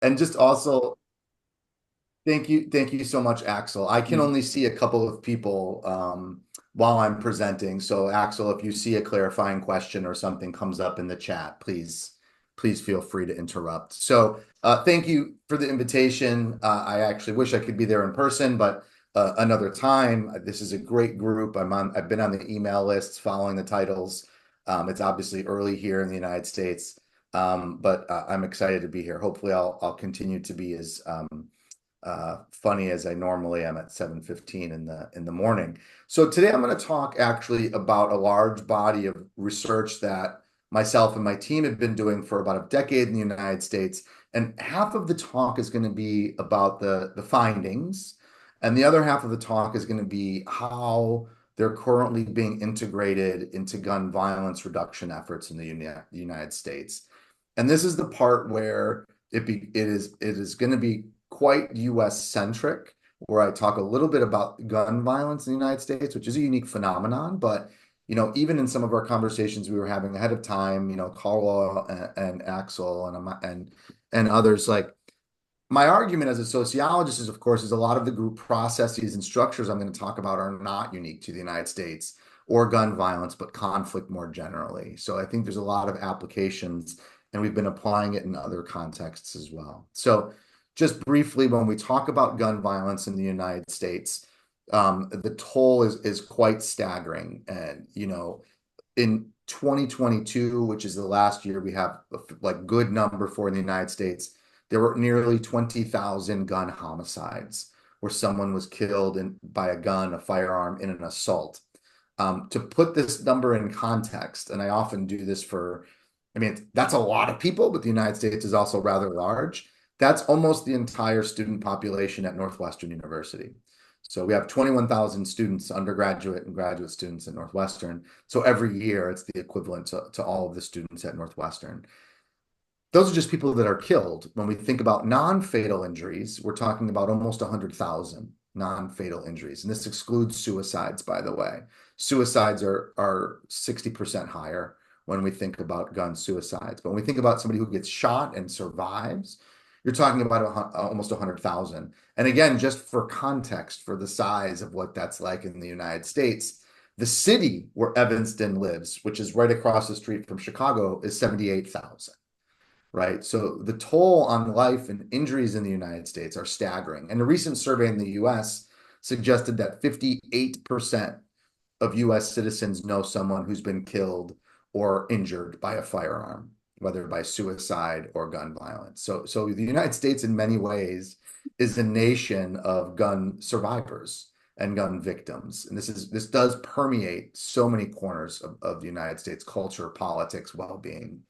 And just also, thank you so much, Axel. I can Mm. only see a couple of people while I'm presenting. So, Axel, if you see a clarifying question or something comes up in the chat, please feel free to interrupt. So, thank you for the invitation. I actually wish I could be there in person, but another time. This is a great group. I've been on the email lists following the titles. It's obviously early here in the United States, but I'm excited to be here. Hopefully, I'll continue to be as funny as I normally am at 7:15 in the morning. So today I'm going to talk actually about a large body of research that myself and my team have been doing for about a decade in the United States. And half of the talk is going to be about the findings, and the other half of the talk is going to be how they're currently being integrated into gun violence reduction efforts in the United States. And this is the part where it is going to be quite US centric, where I talk a little bit about gun violence in the United States, which is a unique phenomenon. But even in some of our conversations we were having ahead of time, Carla and Axel and others, like my argument as a sociologist is, of course, is a lot of the group processes and structures I'm going to talk about are not unique to the United States or gun violence, but conflict more generally. So I think there's a lot of applications, and we've been applying it in other contexts as well. So just briefly, when we talk about gun violence in the United States, the toll is quite staggering. And, in 2022, which is the last year we have like good number for in the United States, there were nearly 20,000 gun homicides where someone was killed by a gun, a firearm in an assault. To put this number in context, and I often do this I mean, that's a lot of people, but the United States is also rather large. That's almost the entire student population at Northwestern University. So we have 21,000 students, undergraduate and graduate students at Northwestern. So every year it's the equivalent to all of the students at Northwestern. Those are just people that are killed. When we think about non-fatal injuries, we're talking about almost 100,000 non-fatal injuries. And this excludes suicides, by the way. Suicides are 60% higher when we think about gun suicides. But when we think about somebody who gets shot and survives, you're talking about almost 100,000. And again, just for context, for the size of what that's like in the United States, the city where Evanston lives, which is right across the street from Chicago, is 78,000, right? So the toll on life and injuries in the United States are staggering. And a recent survey in the US suggested that 58% of US citizens know someone who's been killed or injured by a firearm, whether by suicide or gun violence. So the United States, in many ways, is a nation of gun survivors and gun victims. And this does permeate so many corners of the United States culture, politics, well-being.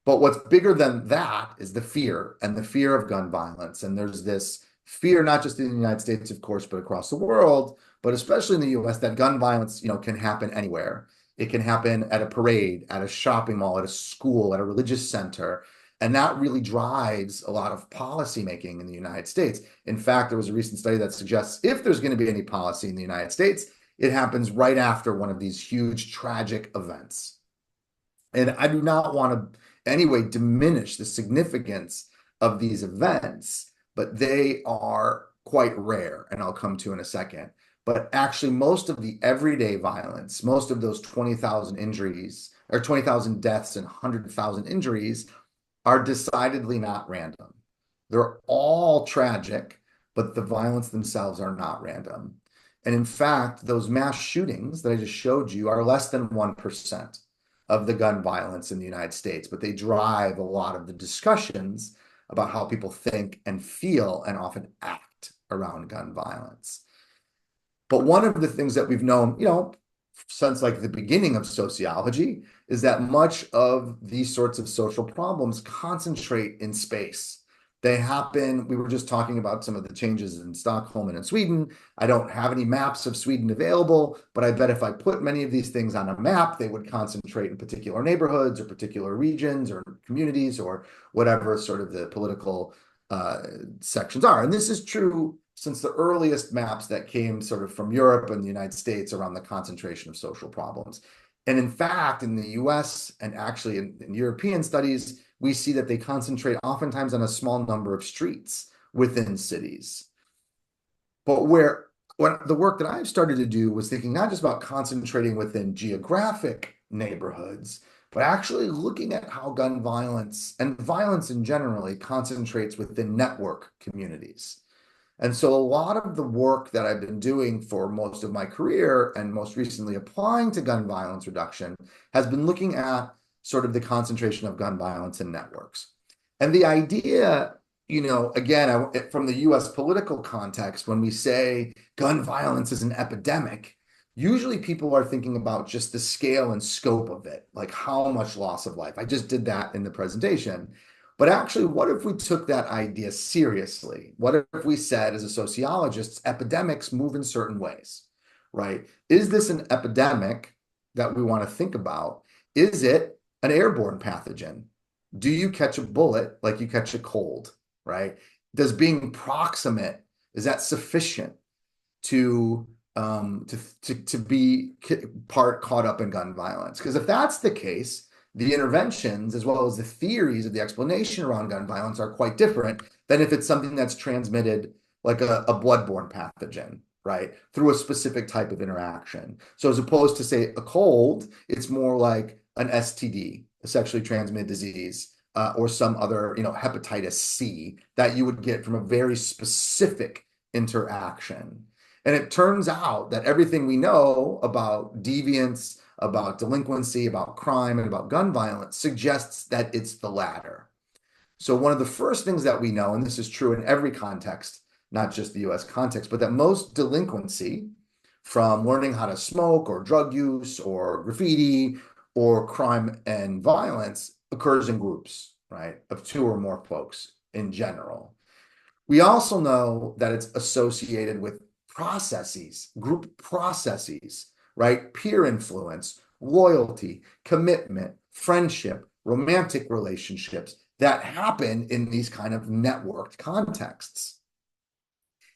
But what's bigger than that is the fear of gun violence. And there's this fear, not just in the United States, of course, but across the world, but especially in the US, that gun violence, can happen anywhere. It can happen at a parade, at a shopping mall, at a school, at a religious center. And that really drives a lot of policy making in the United States. In fact, there was a recent study that suggests if there's going to be any policy in the United States, it happens right after one of these huge tragic events. And I do not want to anyway diminish the significance of these events, but they are quite rare, and I'll come to in a second. But actually, most of the everyday violence, most of those 20,000 injuries or 20,000 deaths and 100,000 injuries are decidedly not random. They're all tragic, but the violence themselves are not random. And in fact, those mass shootings that I just showed you are less than 1% of the gun violence in the United States, but they drive a lot of the discussions about how people think and feel and often act around gun violence. But one of the things that we've known, since like the beginning of sociology is that much of these sorts of social problems concentrate in space. They happen, we were just talking about some of the changes in Stockholm and in Sweden. I don't have any maps of Sweden available, but I bet if I put many of these things on a map, they would concentrate in particular neighborhoods or particular regions or communities or whatever sort of the political uh, sections are. And this is true since the earliest maps that came sort of from Europe and the United States around the concentration of social problems. And in fact, in the US and actually in European studies, we see that they concentrate oftentimes on a small number of streets within cities. But when the work that I've started to do was thinking not just about concentrating within geographic neighborhoods, but actually looking at how gun violence and violence in generally concentrates within network communities. And so a lot of the work that I've been doing for most of my career and most recently applying to gun violence reduction has been looking at sort of the concentration of gun violence in networks. And the idea, again, from the US political context, when we say gun violence is an epidemic, usually people are thinking about just the scale and scope of it, like how much loss of life. I just did that in the presentation. But actually, what if we took that idea seriously? What if we said, as a sociologist, epidemics move in certain ways, right? Is this an epidemic that we want to think about? Is it an airborne pathogen? Do you catch a bullet like you catch a cold, right? Does being proximate, is that sufficient to be caught up in gun violence? Because if that's the case, the interventions as well as the theories of the explanation around gun violence are quite different than if it's something that's transmitted like a bloodborne pathogen, right? Through a specific type of interaction. So as opposed to, say, a cold, it's more like an STD, a sexually transmitted disease, or some other, hepatitis C that you would get from a very specific interaction. And it turns out that everything we know about deviance, about delinquency, about crime, and about gun violence suggests that it's the latter. So one of the first things that we know, and this is true in every context, not just the US context, but that most delinquency, from learning how to smoke or drug use or graffiti or crime and violence, occurs in groups, right, of two or more folks in general. We also know that it's associated with processes, group processes, right? Peer influence, loyalty, commitment, friendship, romantic relationships that happen in these kind of networked contexts.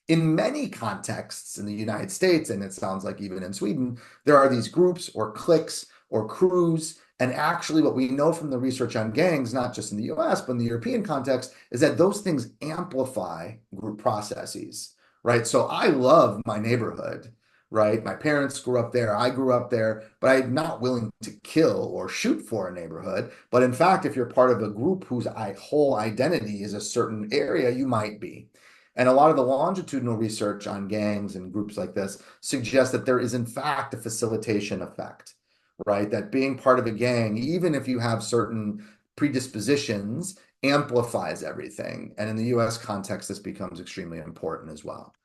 In many contexts in the United States, and it sounds like even in Sweden, there are these groups or cliques or crews. And actually, what we know from the research on gangs, not just in the US, but in the European context, is that those things amplify group processes, right? So I love my neighborhood, right? My parents grew up there, I grew up there, but I'm not willing to kill or shoot for a neighborhood. But in fact, if you're part of a group whose whole identity is a certain area, you might be. And a lot of the longitudinal research on gangs and groups like this suggests that there is, in fact, a facilitation effect, right? That being part of a gang, even if you have certain predispositions, amplifies everything. And in the US context, this becomes extremely important as well.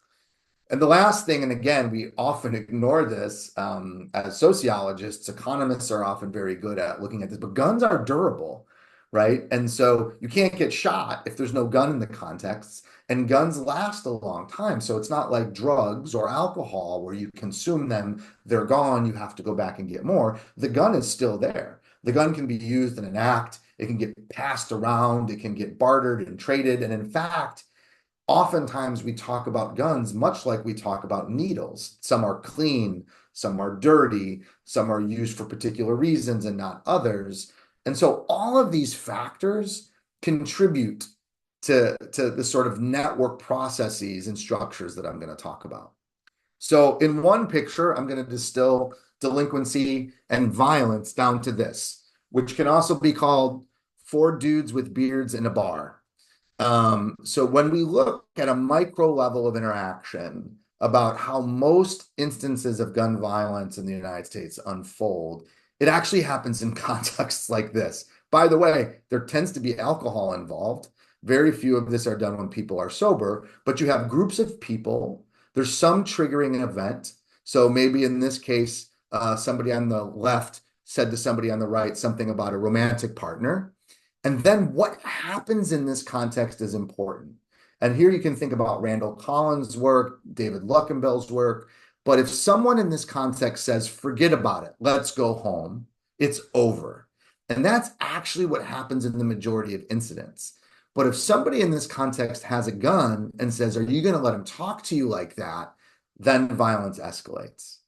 And the last thing, and again, we often ignore this as sociologists, economists are often very good at looking at this, but guns are durable, right? And so you can't get shot if there's no gun in the context, and guns last a long time. So it's not like drugs or alcohol where you consume them, they're gone, you have to go back and get more. The gun is still there. The gun can be used in an act, it can get passed around, it can get bartered and traded. And in fact, oftentimes we talk about guns much like we talk about needles. Some are clean, some are dirty, some are used for particular reasons and not others. And so all of these factors contribute to the sort of network processes and structures that I'm going to talk about. So in one picture, I'm going to distill delinquency and violence down to this, which can also be called four dudes with beards in a bar. So when we look at a micro level of interaction about how most instances of gun violence in the United States unfold, it actually happens in contexts like this. By the way, there tends to be alcohol involved. Very few of this are done when people are sober, but you have groups of people. There's some triggering event. So maybe in this case, somebody on the left said to somebody on the right something about a romantic partner. And then what happens in this context is important. And here you can think about Randall Collins' work, David Luckenbill's work. But if someone in this context says, forget about it, let's go home, it's over. And that's actually what happens in the majority of incidents. But if somebody in this context has a gun and says, are you going to let him talk to you like that? Then violence escalates.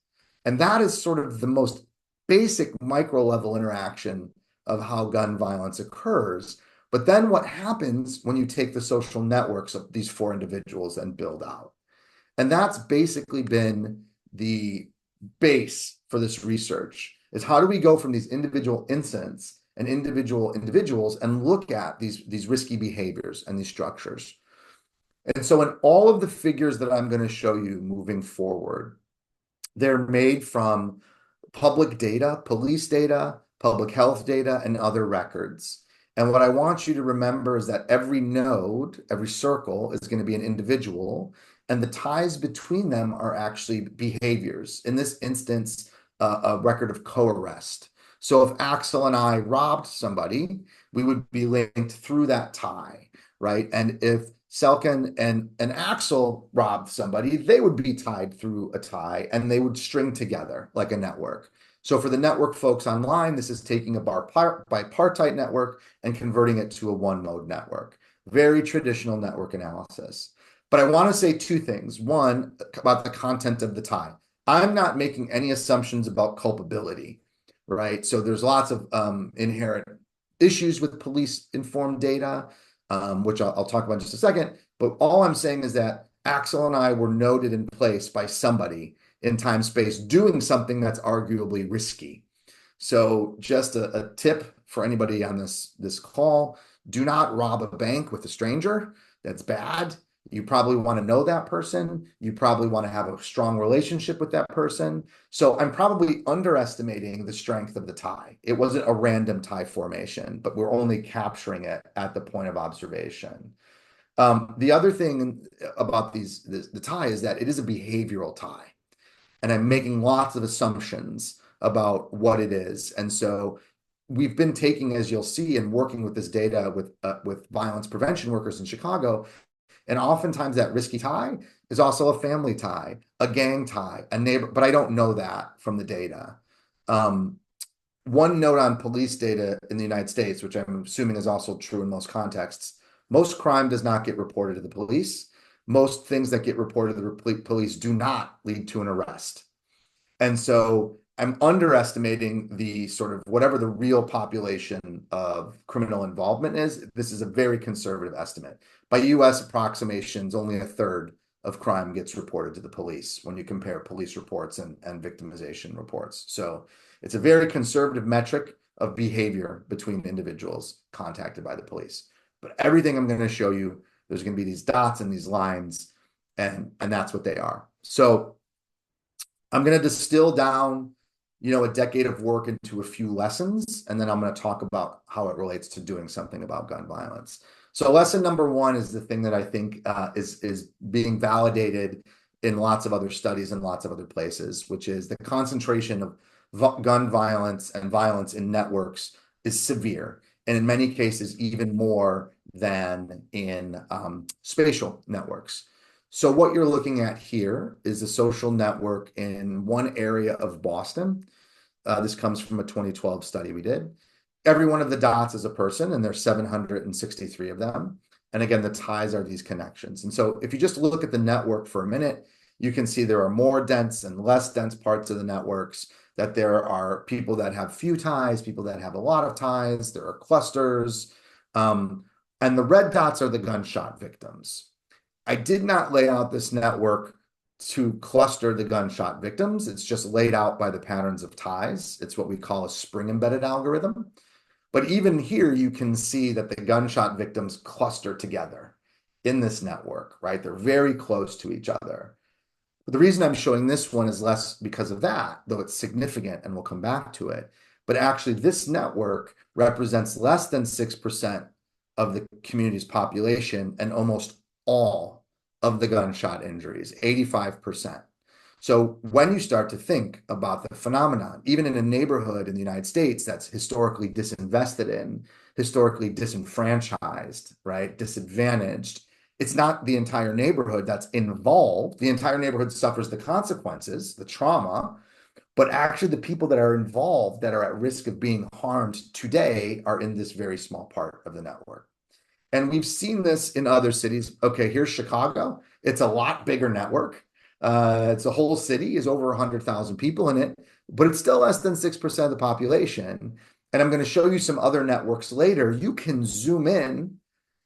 And that is sort of the most basic micro level interaction of how gun violence occurs. But then what happens when you take the social networks of these four individuals and build out? And that's basically been the base for this research, is how do we go from these individual incidents and individual individuals and look at these risky behaviors and these structures. And so in all of the figures that I'm going to show you moving forward, they're made from public data, police data, public health data, and other records. And what I want you to remember is that every node, every circle is going to be an individual, and the ties between them are actually behaviors. In this instance, a record of co-arrest. So if Axel and I robbed somebody, we would be linked through that tie, right? And if Selkin and Axel robbed somebody, they would be tied through a tie and they would string together like a network. So for the network folks online, this is taking a bipartite network and converting it to a one-mode network. Very traditional network analysis. But I want to say two things. One, about the content of the tie. I'm not making any assumptions about culpability, right? So there's lots of inherent issues with police-informed data, which I'll talk about in just a second. But all I'm saying is that Axel and I were noted in place by somebody in time space doing something that's arguably risky. So just a tip for anybody on this call, do not rob a bank with a stranger. That's bad. You probably want to know that person. You probably want to have a strong relationship with that person. So I'm probably underestimating the strength of the tie. It wasn't a random tie formation, but we're only capturing it at the point of observation. The other thing about the tie is that it is a behavioral tie. And I'm making lots of assumptions about what it is. And so we've been taking, as you'll see, and working with this data with violence prevention workers in Chicago. And oftentimes that risky tie is also a family tie, a gang tie, a neighbor, but I don't know that from the data. One note on police data in the United States, which I'm assuming is also true in most contexts, most crime does not get reported to the police. Most things that get reported to the police do not lead to an arrest. And so I'm underestimating the sort of whatever the real population of criminal involvement is. This is a very conservative estimate. By US approximations, only a third of crime gets reported to the police when you compare police reports and victimization reports. So it's a very conservative metric of behavior between individuals contacted by the police. But everything I'm going to show you, there's going to be these dots and these lines, and that's what they are. So I'm going to distill down, a decade of work into a few lessons, and then I'm going to talk about how it relates to doing something about gun violence. So lesson number one is the thing that I think is being validated in lots of other studies and lots of other places, which is the concentration of gun violence and violence in networks is severe, and in many cases even more than in spatial networks. So what you're looking at here is a social network in one area of Boston. This comes from a 2012 study we did. Every one of the dots is a person, and there's 763 of them. And again, the ties are these connections. And so if you just look at the network for a minute, you can see there are more dense and less dense parts of the networks, that there are people that have few ties, people that have a lot of ties, there are clusters. And the red dots are the gunshot victims. I did not lay out this network to cluster the gunshot victims. It's just laid out by the patterns of ties. It's what we call a spring embedded algorithm. But even here, you can see that the gunshot victims cluster together in this network, right? They're very close to each other. But the reason I'm showing this one is less because of that, though it's significant, and we'll come back to it. But actually, this network represents less than 6% of the community's population and almost all of the gunshot injuries, 85%. So when you start to think about the phenomenon, even in a neighborhood in the United States that's historically disinvested in, historically disenfranchised, right, disadvantaged, it's not the entire neighborhood that's involved. The entire neighborhood suffers the consequences, the trauma, but actually the people that are involved, that are at risk of being harmed today, are in this very small part of the network. And we've seen this in other cities. Okay, here's Chicago. It's a lot bigger network. It's a whole city, is over 100,000 people in it, but it's still less than 6% of the population. and I'm going to show you some other networks later, you can zoom in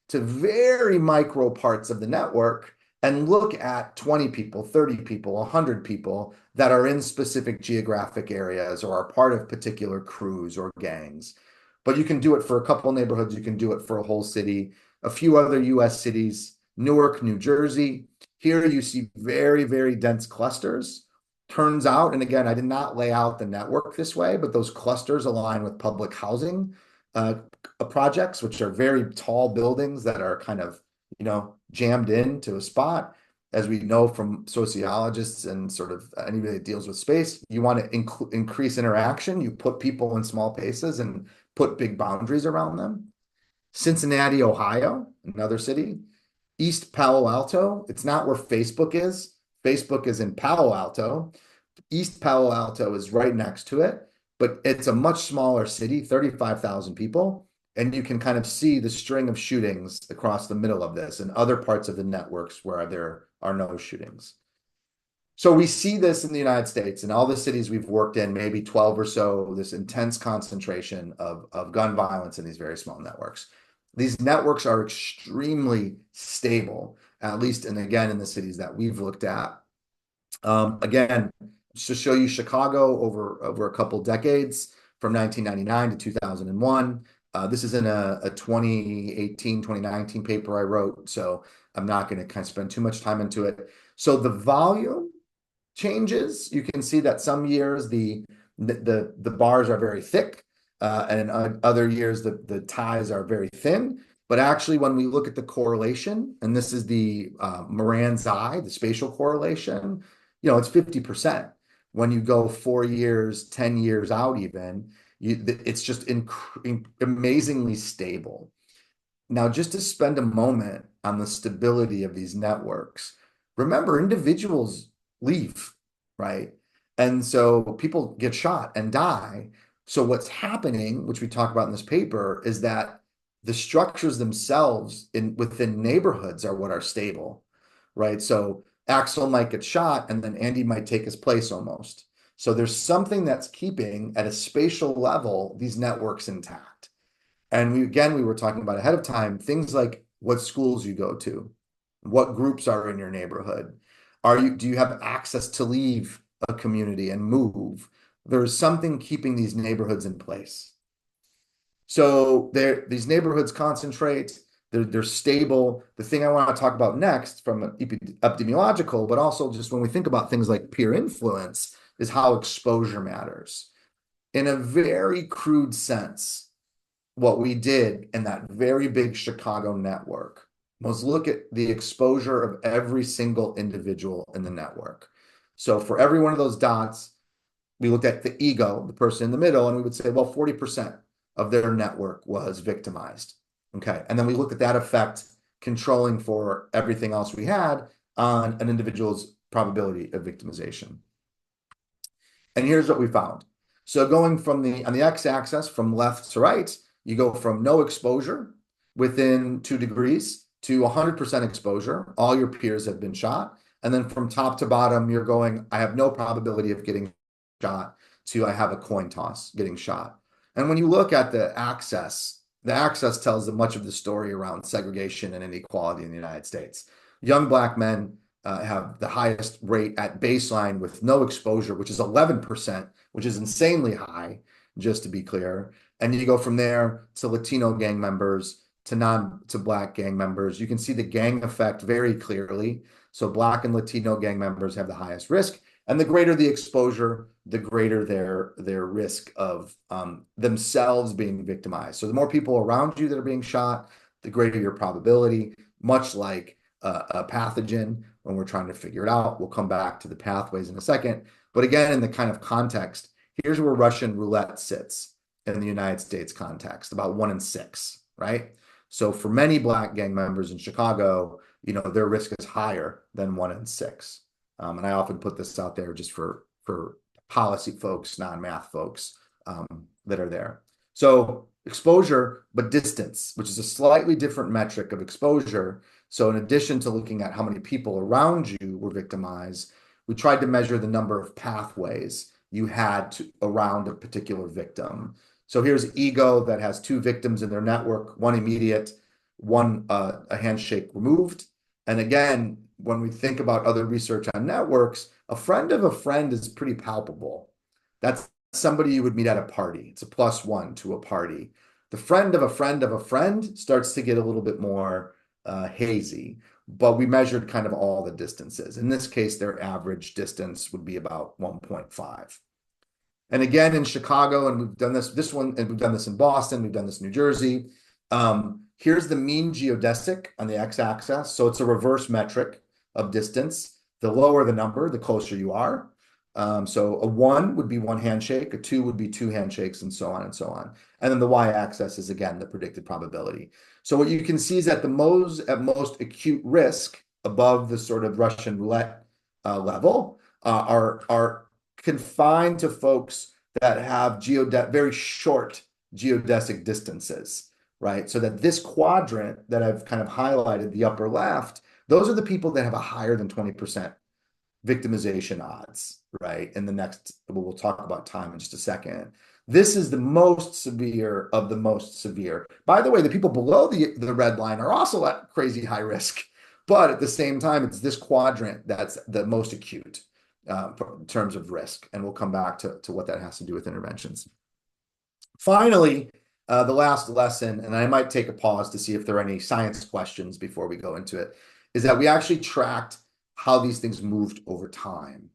to very micro parts of the network and look at 20 people, 30 people, 100 people that are in specific geographic areas or are part of particular crews or gangs. But you can do it for a couple neighborhoods. You can do it for a whole city, a few other US cities, Newark, New Jersey. Here you see very, very dense clusters. Turns out, and again, I did not lay out the network this way, but those clusters align with public housing projects, which are very tall buildings that are kind of, jammed into a spot. As we know from sociologists and sort of anybody that deals with space, you want to increase interaction. You put people in small places and put big boundaries around them. Cincinnati, Ohio, another city. East Palo Alto, it's not where Facebook is. Facebook is in Palo Alto. East Palo Alto is right next to it, but it's a much smaller city, 35,000 people. And you can kind of see the string of shootings across the middle of this and other parts of the networks where there are no shootings. So we see this in the United States, in all the cities we've worked in, maybe 12 or so, this intense concentration of gun violence in these very small networks. These networks are extremely stable, at least, and again, in the cities that we've looked at. Again, to show you Chicago over a couple decades, from 1999 to 2001. This is in a 2018, 2019 paper I wrote, so I'm not going to kind of spend too much time into it. So the volume changes. You can see that some years the bars are very thick, and in other years the ties are very thin. But actually, when we look at the correlation, and this is the Moran's eye, the spatial correlation, it's 50%. When you go 4 years, 10 years out even, it's just amazingly stable. Now, just to spend a moment on the stability of these networks, remember, individuals leave, right? And so people get shot and die. So what's happening, which we talk about in this paper, is that the structures themselves within neighborhoods are what are stable, right? So Axel might get shot and then Andy might take his place almost. So there's something that's keeping at a spatial level these networks intact. And we were talking about ahead of time, things like what schools you go to, what groups are in your neighborhood. Do you have access to leave a community and move? There's something keeping these neighborhoods in place. So these neighborhoods concentrate, they're stable. The thing I want to talk about next from an epidemiological, but also just when we think about things like peer influence, is how exposure matters. In a very crude sense, what we did in that very big Chicago network was look at the exposure of every single individual in the network. So for every one of those dots, we looked at the ego, the person in the middle, and we would say, well, 40% of their network was victimized. Okay. And then we looked at that effect controlling for everything else we had on an individual's probability of victimization. And here's what we found. So going on the x-axis from left to right, you go from no exposure within 2 degrees to 100% exposure. All your peers have been shot. And then from top to bottom, you're going, I have no probability of getting shot, to I have a coin toss getting shot. And when you look at the axis tells much of the story around segregation and inequality in the United States. Young Black men have the highest rate at baseline with no exposure, which is 11%, which is insanely high, just to be clear. And you go from there to Latino gang members, to Black gang members. You can see the gang effect very clearly. So Black and Latino gang members have the highest risk. And the greater the exposure, the greater their risk of themselves being victimized. So the more people around you that are being shot, the greater your probability, much like a pathogen when we're trying to figure it out. We'll come back to the pathways in a second. But again, in the kind of context, here's where Russian roulette sits in the United States context, about 1 in 6, right? So for many Black gang members in Chicago, their risk is higher than 1 in 6. And I often put this out there just for policy folks, non-math folks that are there. So exposure, but distance, which is a slightly different metric of exposure. So in addition to looking at how many people around you were victimized, we tried to measure the number of pathways you had around a particular victim. So here's ego that has two victims in their network, one immediate, one a handshake removed. And again, when we think about other research on networks, a friend of a friend is pretty palpable. That's somebody you would meet at a party. It's a +1 to a party. The friend of a friend of a friend starts to get a little bit more hazy, but we measured kind of all the distances. In this case, their average distance would be about 1.5. And again, in Chicago, and we've done this one, and we've done this in Boston, we've done this in New Jersey. Here's the mean geodesic on the x-axis. So it's a reverse metric of distance. The lower the number, the closer you are. So a 1 would be one handshake, a 2 would be two handshakes, and so on and so on. And then the y-axis is, again, the predicted probability. So what you can see is that the most acute risk above the sort of Russian roulette level are confined to folks that have very short geodesic distances, right? So that this quadrant that I've kind of highlighted, the upper left, those are the people that have a higher than 20% victimization odds, right? In the next, we'll talk about time in just a second. This is the most severe of the most severe. By the way, the people below the red line are also at crazy high risk, but at the same time, it's this quadrant that's the most acute in terms of risk. And we'll come back to what that has to do with interventions. Finally, the last lesson, and I might take a pause to see if there are any science questions before we go into it, is that we actually tracked how these things moved over time.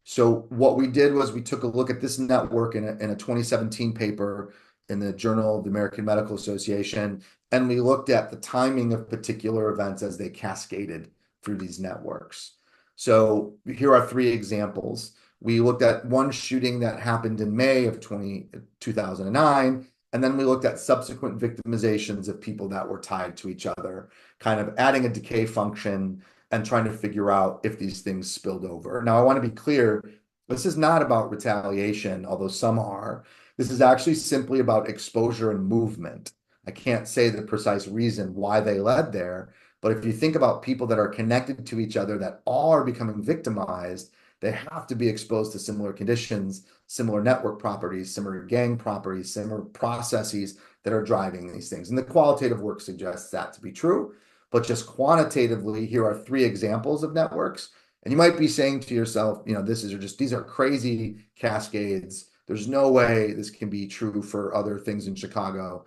So what we did was we took a look at this network in a 2017 paper in the Journal of the American Medical Association, and we looked at the timing of particular events as they cascaded through these networks. So here are 3 examples. We looked at one shooting that happened in May of 2009, and then we looked at subsequent victimizations of people that were tied to each other, kind of adding a decay function and trying to figure out if these things spilled over. Now, I want to be clear, this is not about retaliation, although some are. This is actually simply about exposure and movement. I can't say the precise reason why they led there, but if you think about people that are connected to each other that all are becoming victimized, they have to be exposed to similar conditions, similar network properties, similar gang properties, similar processes that are driving these things. And the qualitative work suggests that to be true. But just quantitatively, here are 3 examples of networks. And you might be saying to yourself, these are crazy cascades. There's no way this can be true for other things in Chicago.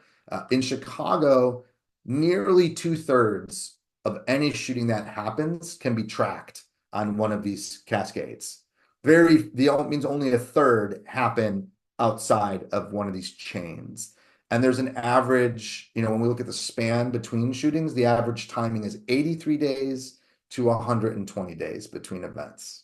In Chicago, nearly 2/3 of any shooting that happens can be tracked on one of these cascades. Means only 1/3 happen outside of one of these chains. And there's an average, when we look at the span between shootings, the average timing is 83 days to 120 days between events,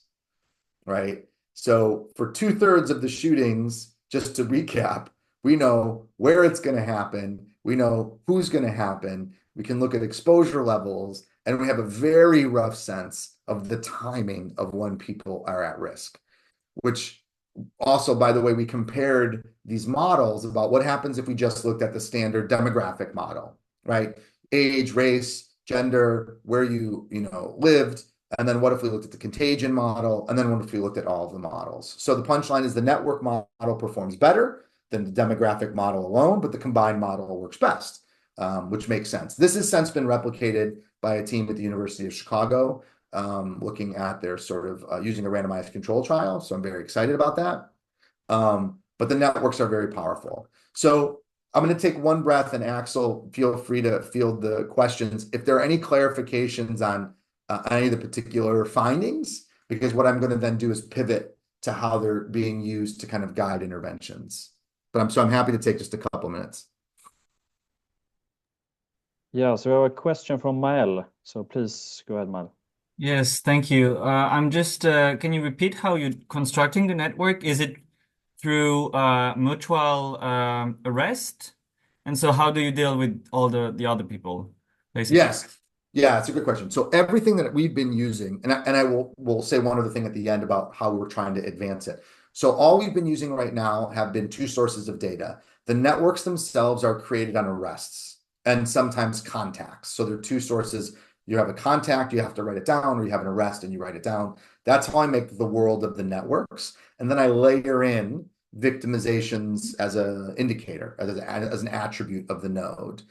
right? So for 2/3 of the shootings, just to recap, we know where it's going to happen. We know who's going to happen. We can look at exposure levels, and we have a very rough sense of the timing of when people are at risk, which also, by the way, we compared these models about what happens if we just looked at the standard demographic model, right? Age, race, gender, where you lived, and then what if we looked at the contagion model, and then what if we looked at all of the models? So the punchline is the network model performs better than the demographic model alone, but the combined model works best, which makes sense. This has since been replicated by a team at the University of Chicago, looking at their sort of using a randomized control trial. So I'm very excited about that. But the networks are very powerful. So I'm going to take one breath, and Axel, feel free to field the questions. If there are any clarifications on any of the particular findings, because what I'm going to then do is pivot to how they're being used to kind of guide interventions. But I'm happy to take just a couple minutes. Yeah, so we have a question from Mael. So please go ahead, Mael. Yes, thank you. I'm just, can you repeat how you're constructing the network? Is it through mutual arrest? And so how do you deal with all the other people, basically? Yes. Yeah, it's a good question. So everything that we've been using, and I will say one other thing at the end about how we're trying to advance it. So all we've been using right now have been 2 sources of data. The networks themselves are created on arrests and sometimes contacts. So there are 2 sources. You have a contact, you have to write it down, or you have an arrest and you write it down. That's how I make the world of the networks. And then I layer in victimizations as an indicator, as an attribute of the node.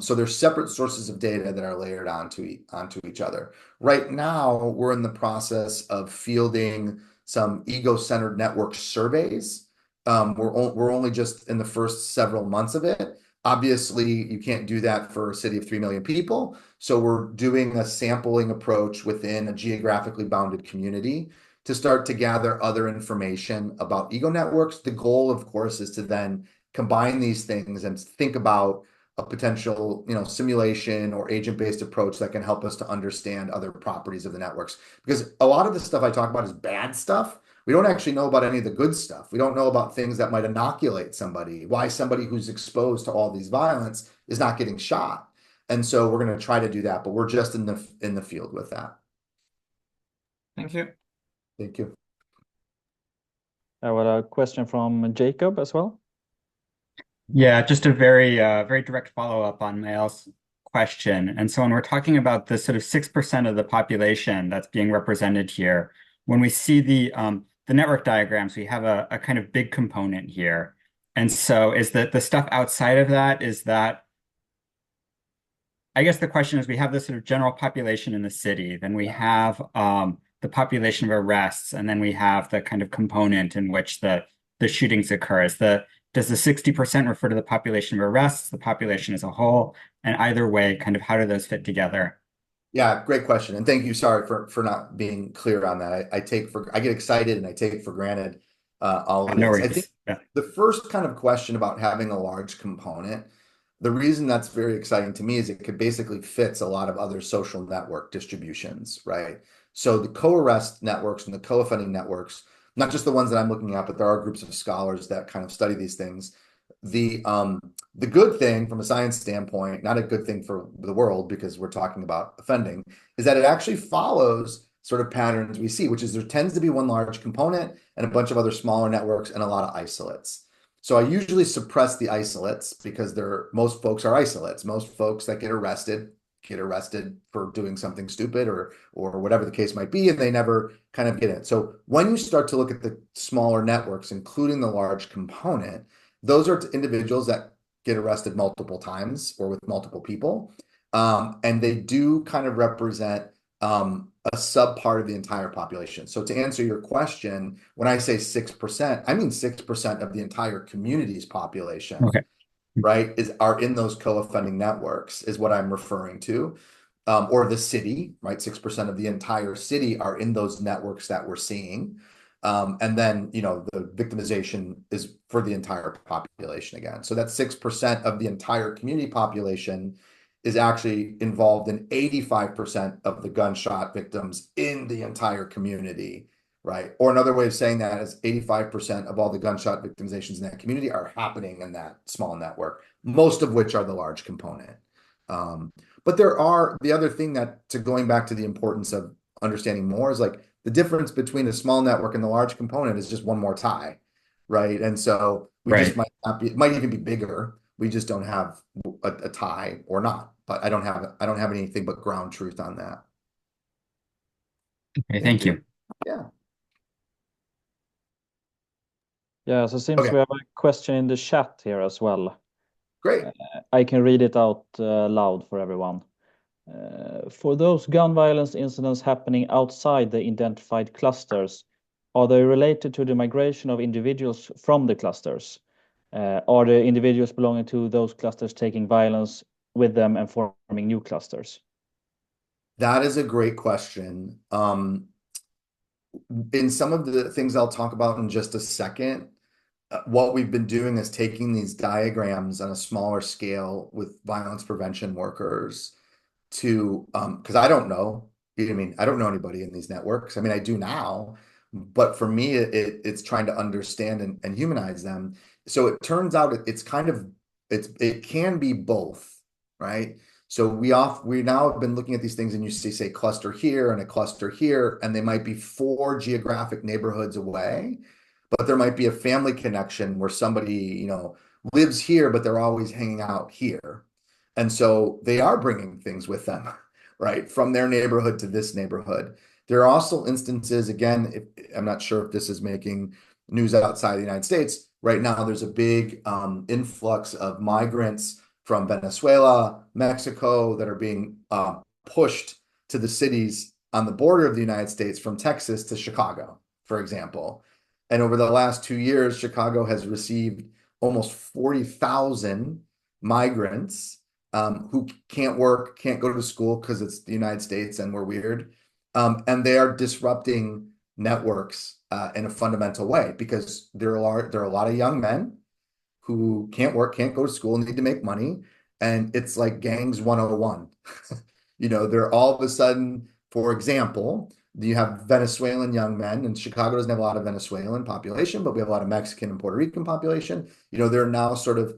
So there's separate sources of data that are layered onto each other. Right now, we're in the process of fielding some ego-centered network surveys. We're only just in the first several months of it. Obviously, you can't do that for a city of 3 million people. So we're doing a sampling approach within a geographically bounded community to start to gather other information about ego networks. The goal, of course, is to then combine these things and think about a potential, simulation or agent-based approach that can help us to understand other properties of the networks. Because a lot of the stuff I talk about is bad stuff. We don't actually know about any of the good stuff. We don't know about things that might inoculate somebody, why somebody who's exposed to all these violence is not getting shot. And so we're going to try to do that, but we're just in the field with that. Thank you. Thank you. I have a question from Jacob as well. Yeah, just a very direct follow-up on Mael's question. And so when we're talking about the sort of 6% of the population that's being represented here, when we see the network diagrams, we have a kind of big component here. And so is that the stuff outside of that, I guess the question is, we have this sort of general population in the city, then we have the population of arrests, and then we have the kind of component in which the shootings occur. Does the 60% refer to the population of arrests, the population as a whole? And either way, kind of how do those fit together? Yeah, great question. And thank you. Sorry for not being clear on that. I get excited and I take for granted all of No this. I worries. think the first kind of question about having a large component, the reason that's very exciting to me is it could basically fits a lot of other social network distributions, right? So the co-arrest networks and the co-offending networks, not just the ones that I'm looking at, but there are groups of scholars that kind of study these things. The good thing from a science standpoint, not a good thing for the world because we're talking about offending, is that it actually follows sort of patterns we see, which is there tends to be one large component and a bunch of other smaller networks and a lot of isolates. So I usually suppress the isolates because most folks are isolates. Most folks that get arrested for doing something stupid or whatever the case might be, and they never kind of get it. So when you start to look at the smaller networks, including the large component, those are individuals that get arrested multiple times or with multiple people. And they do kind of represent a subpart of the entire population. So to answer your question, when I say 6%, I mean 6% of the entire community's population. Okay. Right, are in those co-offending networks is what I'm referring to, or the city, right? 6% of the entire city are in those networks that we're seeing. And then, the victimization is for the entire population again. So that 6% of the entire community population is actually involved in 85% of the gunshot victims in the entire community. Right. Or another way of saying that is 85% of all the gunshot victimizations in that community are happening in that small network, most of which are the large component. But the other thing going back to the importance of understanding more is like the difference between a small network and the large component is just one more tie. Right. And so just might not be, it might even be bigger. We just don't have a tie or not. But I don't have anything but ground truth on that. Okay, thank you. Yeah. Yeah, so since we have a question in the chat here as well. Great. I can read it out loud for everyone. For those gun violence incidents happening outside the identified clusters, are they related to the migration of individuals from the clusters? Are the individuals belonging to those clusters taking violence with them and forming new clusters? That is a great question. In some of the things I'll talk about in just a second, what we've been doing is taking these diagrams on a smaller scale with violence prevention workers to, because I don't know, I don't know anybody in these networks. I do now, but for me, it's trying to understand and humanize them. So it turns out it can be both, right? So we now have been looking at these things and you see, say, cluster here and a cluster here, and they might be 4 geographic neighborhoods away, but there might be a family connection where somebody, lives here, but they're always hanging out here. And so they are bringing things with them, right? From their neighborhood to this neighborhood. There are also instances, again, I'm not sure if this is making news outside the United States, right now there's a big influx of migrants from Venezuela, Mexico that are being pushed to the cities on the border of the United States from Texas to Chicago, for example. And over the last 2 years, Chicago has received almost 40,000 migrants who can't work, can't go to school because it's the United States and we're weird. And they are disrupting networks in a fundamental way because there are a lot of young men who can't work, can't go to school, need to make money. And it's like gangs 101. They're all of a sudden, for example, you have Venezuelan young men, and Chicago doesn't have a lot of Venezuelan population, but we have a lot of Mexican and Puerto Rican population. They're now sort of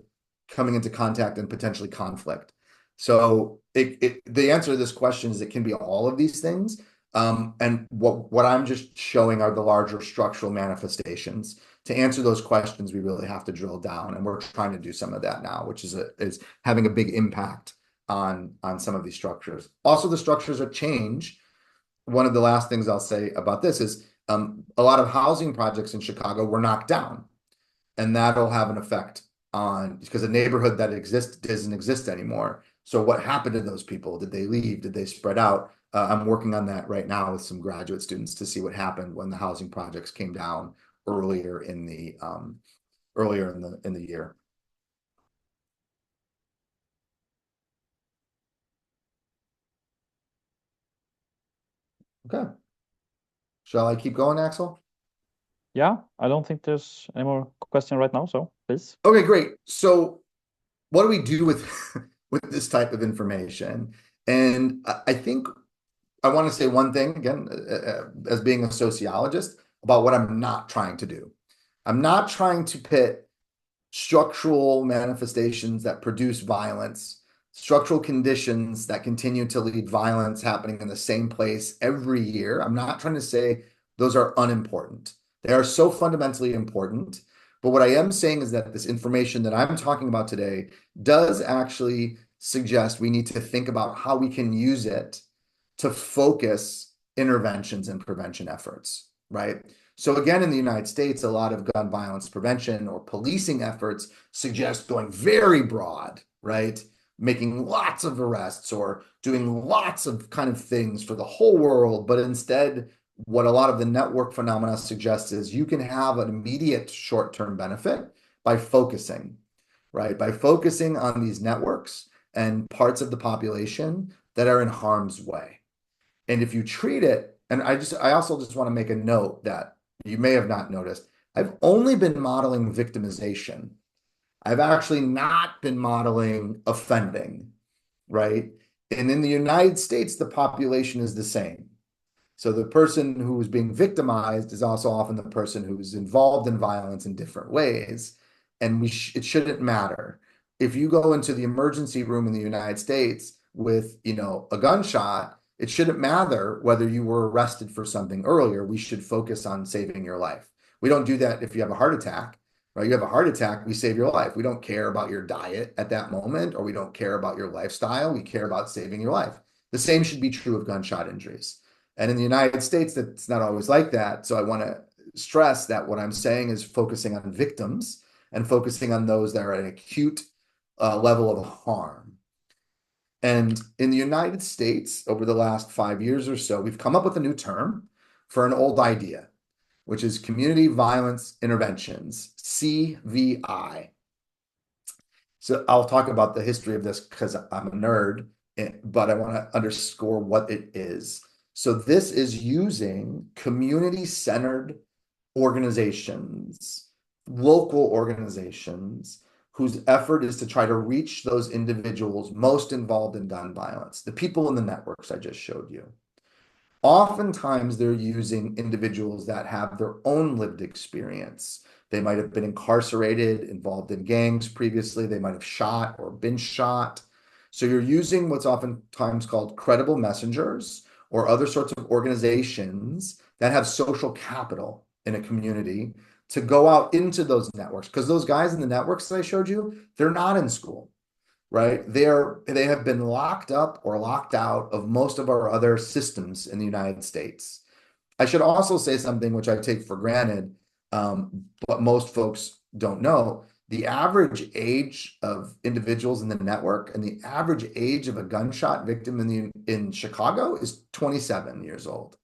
coming into contact and potentially conflict. So the answer to this question is it can be all of these things. And what I'm just showing are the larger structural manifestations. To answer those questions, we really have to drill down, and we're trying to do some of that now, which is having a big impact on some of these structures. Also, the structures are change. One of the last things I'll say about this is a lot of housing projects in Chicago were knocked down, and that'll have an effect on because a neighborhood that exists doesn't exist anymore. So what happened to those people? Did they leave? Did they spread out? I'm working on that right now with some graduate students to see what happened when the housing projects came down earlier in the year. Okay. Shall I keep going, Axel? Yeah, I don't think there's any more question right now, so please. Okay, great. So what do we do with with this type of information? And I think I want to say one thing again, as being a sociologist, about what I'm not trying to do. I'm not trying to pit structural manifestations that produce violence, structural conditions that continue to lead violence happening in the same place every year. I'm not trying to say those are unimportant. They are so fundamentally important. But what I am saying is that this information that I'm talking about today does actually suggest we need to think about how we can use it to focus interventions and prevention efforts, right? So again, in the United States, a lot of gun violence prevention or policing efforts suggest going very broad, right? Making lots of arrests or doing lots of kind of things for the whole world. But instead, what a lot of the network phenomena suggests is you can have an immediate short-term benefit by focusing, right? By focusing on these networks and parts of the population that are in harm's way. And if you treat it, and I also just want to make a note that you may have not noticed, I've only been modeling victimization. I've actually not been modeling offending, right? And in the United States, the population is the same. So the person who is being victimized is also often the person who's involved in violence in different ways. And it shouldn't matter. If you go into the emergency room in the United States with, a gunshot, it shouldn't matter whether you were arrested for something earlier. We should focus on saving your life. We don't do that if you have a heart attack, right? You have a heart attack, we save your life. We don't care about your diet at that moment, or we don't care about your lifestyle. We care about saving your life. The same should be true of gunshot injuries. And in the United States, that's not always like that. So I want to stress that what I'm saying is focusing on victims and focusing on those that are at an acute level of harm. And in the United States, over the last 5 years or so, we've come up with a new term for an old idea, which is community violence interventions, CVI. So I'll talk about the history of this because I'm a nerd, but I want to underscore what it is. So this is using community-centered organizations, local organizations, whose effort is to try to reach those individuals most involved in gun violence, the people in the networks I just showed you. Oftentimes, they're using individuals that have their own lived experience. They might have been incarcerated, involved in gangs previously. They might have shot or been shot. So you're using what's oftentimes called credible messengers or other sorts of organizations that have social capital in a community to go out into those networks. Because those guys in the networks that I showed you, they're not in school, right? They have been locked up or locked out of most of our other systems in the United States. I should also say something which I take for granted. But most folks don't know the average age of individuals in the network and the average age of a gunshot victim in Chicago is 27 years old.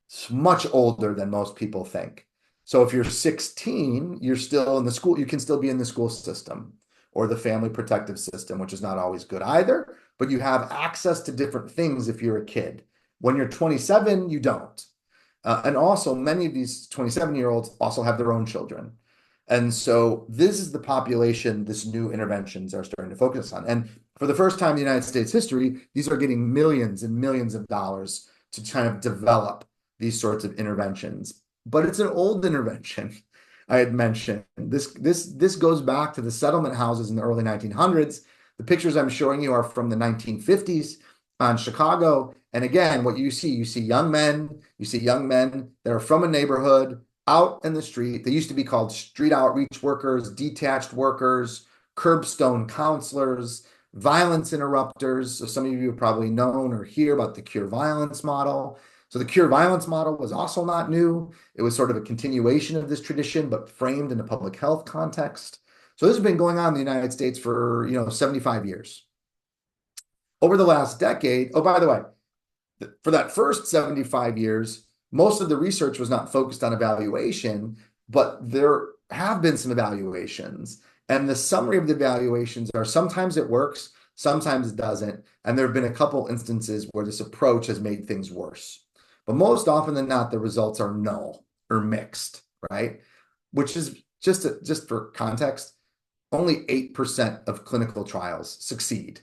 It's much older than most people think. So if you're 16, you're still in the school, you can still be in the school system or the family protective system, which is not always good either, but you have access to different things if you're a kid. When you're 27, you don't. And also, many of these 27-year-olds also have their own children. And so this is the population this new interventions are starting to focus on. And for the first time in the United States history, these are getting millions and millions of dollars to kind of develop these sorts of interventions. But it's an old intervention. I had mentioned this goes back to the settlement houses in the early 1900s. The pictures I'm showing you are from the 1950s on Chicago. And again, what you see young men that are from a neighborhood out in the street. They used to be called street outreach workers, detached workers, curbstone counselors, violence interrupters. So some of you have probably known or hear about the Cure Violence model. So the Cure Violence model was also not new. It was sort of a continuation of this tradition, but framed in a public health context. So this has been going on in the United States for 75 years. Over the last decade, oh, by the way, for that first 75 years, most of the research was not focused on evaluation, but there have been some evaluations. And the summary of the evaluations are sometimes it works, sometimes it doesn't. And there have been a couple instances where this approach has made things worse. But most often than not, the results are null or mixed, right? Which is just for context, only 8% of clinical trials succeed.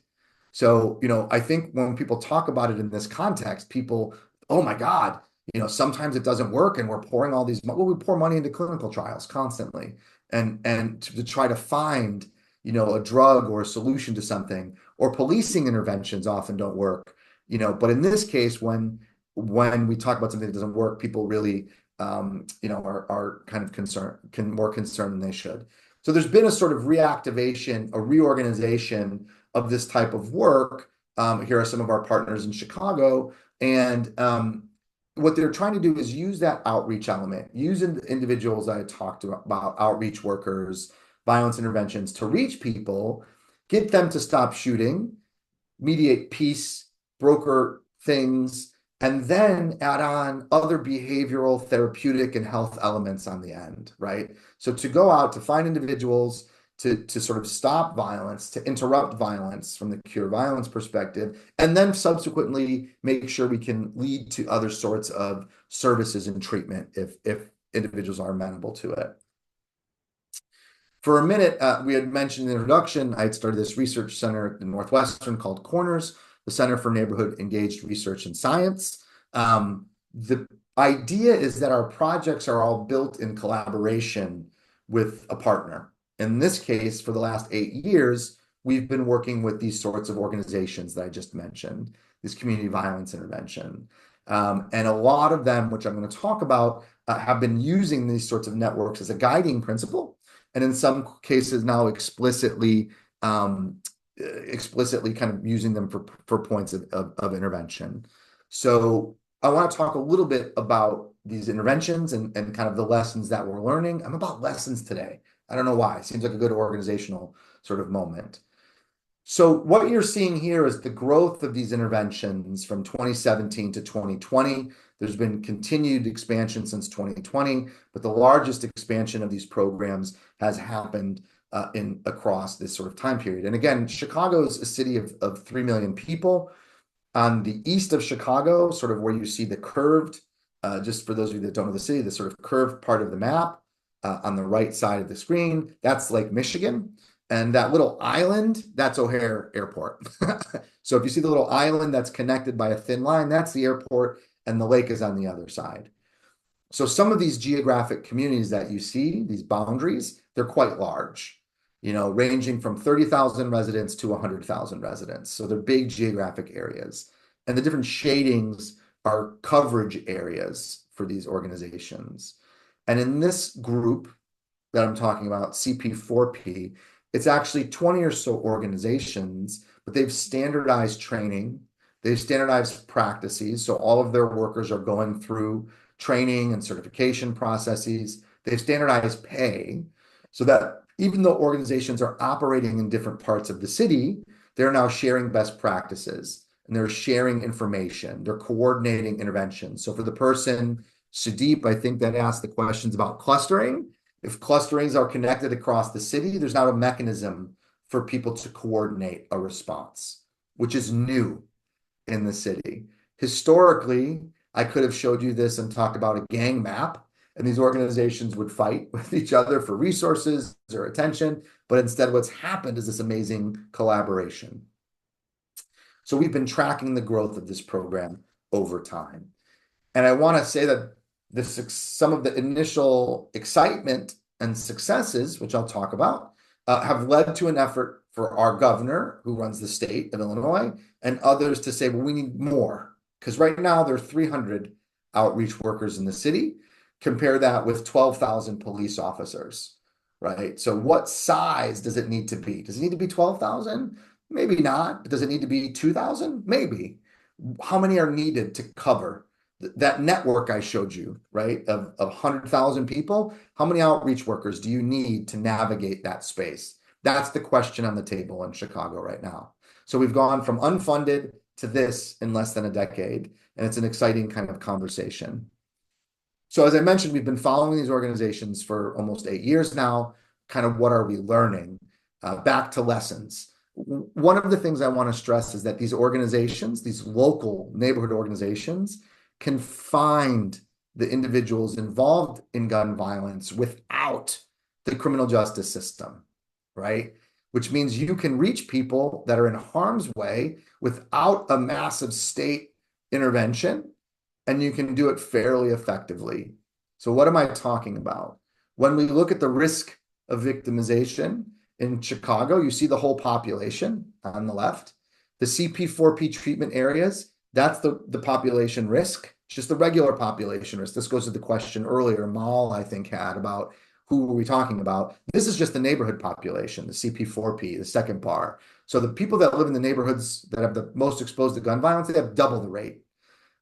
So, I think when people talk about it in this context, people, oh my God, sometimes it doesn't work and we're pouring all these, well, we pour money into clinical trials constantly and to try to find, a drug or a solution to something, or policing interventions often don't work, but in this case, when we talk about something that doesn't work, people really, are kind of more concerned than they should. So there's been a sort of reactivation, a reorganization of this type of work. Here are some of our partners in Chicago. And what they're trying to do is use that outreach element, using the individuals I talked about, outreach workers, violence interventions, to reach people, get them to stop shooting, mediate peace, broker things, and then add on other behavioral, therapeutic, and health elements on the end, right? So to go out to find individuals to sort of stop violence, to interrupt violence from the Cure Violence perspective, and then subsequently make sure we can lead to other sorts of services and treatment if individuals are amenable to it. For a minute, we had mentioned in the introduction, I had started this research center in Northwestern called Corners, the Center for Neighborhood Engaged Research and Science. The idea is that our projects are all built in collaboration with a partner. In this case, for the last 8 years, we've been working with these sorts of organizations that I just mentioned, this community violence intervention. And a lot of them, which I'm going to talk about, have been using these sorts of networks as a guiding principle, and in some cases now explicitly kind of using them for points of intervention. So I want to talk a little bit about these interventions and kind of the lessons that we're learning. I'm about lessons today. I don't know why. It seems like a good organizational sort of moment. So what you're seeing here is the growth of these interventions from 2017 to 2020. There's been continued expansion since 2020, but the largest expansion of these programs has happened across this sort of time period. And again, Chicago is a city of 3 million people. On the east of Chicago, sort of where you see the curved, just for those of you that don't know the city, the sort of curved part of the map, on the right side of the screen, that's Lake Michigan. And that little island, that's O'Hare Airport. So if you see the little island that's connected by a thin line, that's the airport, and the lake is on the other side. So some of these geographic communities that you see, these boundaries, they're quite large, ranging from 30,000 residents to 100,000 residents. So they're big geographic areas. And the different shadings are coverage areas for these organizations. And in this group that I'm talking about, CP4P, it's actually 20 or so organizations, but they've standardized training. They've standardized practices. So all of their workers are going through training and certification processes. They've standardized pay so that even though organizations are operating in different parts of the city, they're now sharing best practices and they're sharing information. They're coordinating interventions. So for the person, Sudeep, I think that asked the questions about clustering. If clusterings are connected across the city, there's now a mechanism for people to coordinate a response, which is new in the city. Historically, I could have showed you this and talked about a gang map, and these organizations would fight with each other for resources or attention, but instead what's happened is this amazing collaboration. So we've been tracking the growth of this program over time. And I want to say that some of the initial excitement and successes, which I'll talk about, have led to an effort for our governor, who runs the state of Illinois, and others to say, well, we need more. Because right now there are 300 outreach workers in the city. Compare that with 12,000 police officers, right? So what size does it need to be? Does it need to be 12,000? Maybe not. But does it need to be 2,000? Maybe. How many are needed to cover that network I showed you, right, of 100,000 people? How many outreach workers do you need to navigate that space? That's the question on the table in Chicago right now. So we've gone from unfunded to this in less than a decade, and it's an exciting kind of conversation. So as I mentioned, we've been following these organizations for almost 8 years now. Kind of what are we learning? Back to lessons. One of the things I want to stress is that these organizations, these local neighborhood organizations, can find the individuals involved in gun violence without the criminal justice system, right? Which means you can reach people that are in harm's way without a massive state intervention, and you can do it fairly effectively. So what am I talking about? When we look at the risk of victimization in Chicago, you see the whole population on the left. The CP4P treatment areas, that's the population risk. It's just the regular population risk. This goes to the question earlier Mal, I think, had about who were we talking about. This is just the neighborhood population, the CP4P, the second bar. So the people that live in the neighborhoods that have the most exposed to gun violence, they have double the rate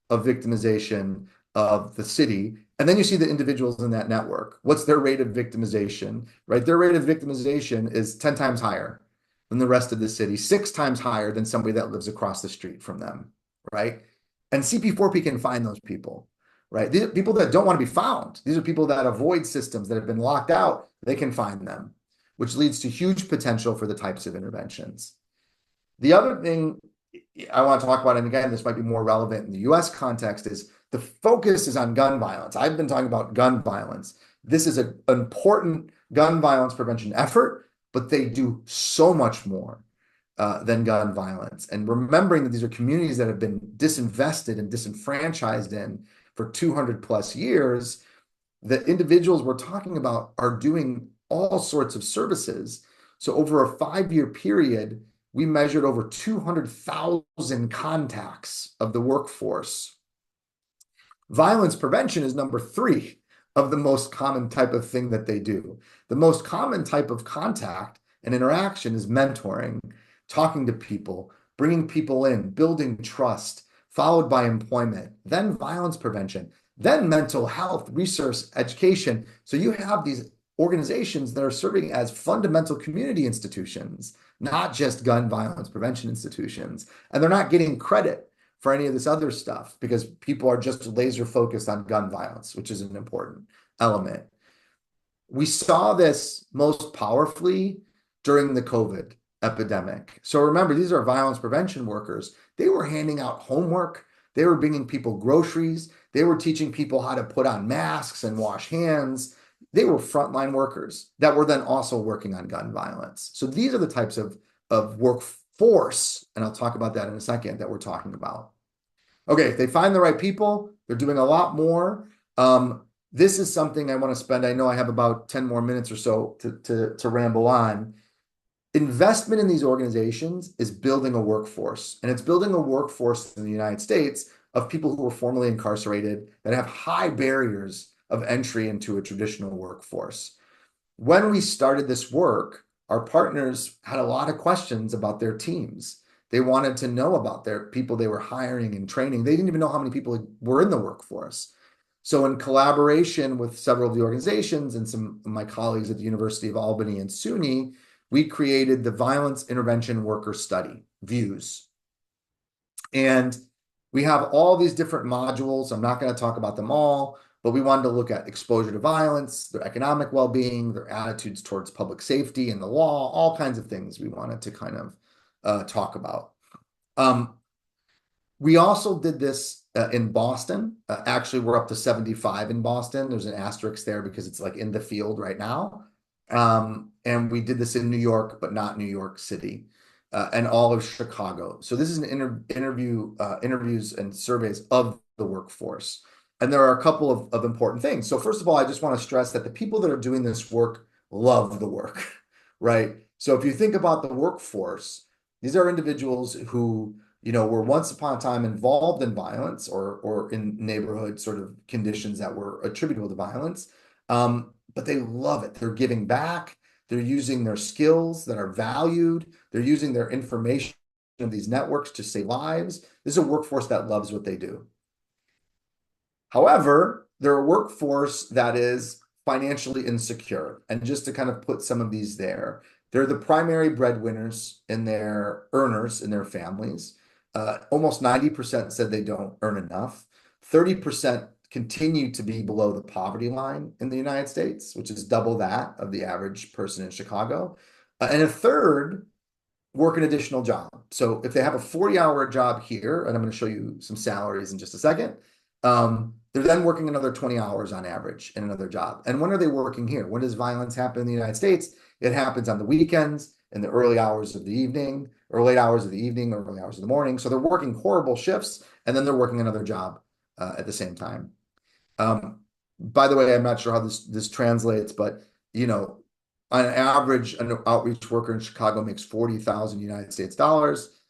of victimization of the city. And then you see the individuals in that network. What's their rate of victimization, right? Their rate of victimization is 10 times higher than the rest of the city, 6 times higher than somebody that lives across the street from them, right? And CP4P can find those people, right? These are people that don't want to be found. These are people that avoid systems that have been locked out. They can find them, which leads to huge potential for the types of interventions. The other thing I want to talk about, and again, this might be more relevant in the US context, is the focus is on gun violence. I've been talking about gun violence. This is an important gun violence prevention effort, but they do so much more than gun violence. And remembering that these are communities that have been disinvested and disenfranchised in for 200 plus years, the individuals we're talking about are doing all sorts of services. So over a 5-year period, we measured over 200,000 contacts of the workforce. Violence prevention is number 3 of the most common type of thing that they do. The most common type of contact and interaction is mentoring, talking to people, bringing people in, building trust, followed by employment, then violence prevention, then mental health, research, education. So you have these organizations that are serving as fundamental community institutions, not just gun violence prevention institutions. And they're not getting credit for any of this other stuff because people are just laser focused on gun violence, which is an important element. We saw this most powerfully during the COVID epidemic. So remember, these are violence prevention workers. They were handing out homework. They were bringing people groceries. They were teaching people how to put on masks and wash hands. They were frontline workers that were then also working on gun violence. So these are the types of workforce, and I'll talk about that in a second, that we're talking about. Okay, if they find the right people, they're doing a lot more. This is something I want to spend, I know I have about 10 more minutes or so to ramble on. Investment in these organizations is building a workforce, and it's building a workforce in the United States of people who were formerly incarcerated that have high barriers of entry into a traditional workforce. When we started this work, our partners had a lot of questions about their teams. They wanted to know about their people they were hiring and training. They didn't even know how many people were in the workforce. So in collaboration with several of the organizations and some of my colleagues at the University of Albany and SUNY, we created the Violence Intervention Worker Study, VIEWS. And we have all these different modules. I'm not going to talk about them all, but we wanted to look at exposure to violence, their economic well-being, their attitudes towards public safety and the law, all kinds of things we wanted to kind of talk about. We also did this in Boston. Actually, we're up to 75 in Boston. There's an asterisk there because it's like in the field right now. And we did this in New York, but not New York City, and all of Chicago. So this is an interviews and surveys of the workforce. And there are a couple of important things. So first of all, I just want to stress that the people that are doing this work love the work, right? So if you think about the workforce, these are individuals who, you know, were once upon a time involved in violence or in neighborhood sort of conditions that were attributable to violence. But they love it. They're giving back. They're using their skills that are valued. They're using their information of these networks to save lives. This is a workforce that loves what they do. However, they're a workforce that is financially insecure. And just to kind of put some of these there, they're the primary breadwinners in their earners in their families. Almost 90% said they don't earn enough. 30% continue to be below the poverty line in the United States, which is double that of the average person in Chicago. And a third work an additional job. So if they have a 40-hour job here, and I'm going to show you some salaries in just a second, they're then working another 20 hours on average in another job. And when are they working here? When does violence happen in the United States? It happens on the weekends, in the early hours of the evening, or late hours of the evening, or early hours of the morning. So they're working horrible shifts, and then they're working another job at the same time. By the way, I'm not sure how this translates, but you know, on average, an outreach worker in Chicago makes 40,000 United States dollars,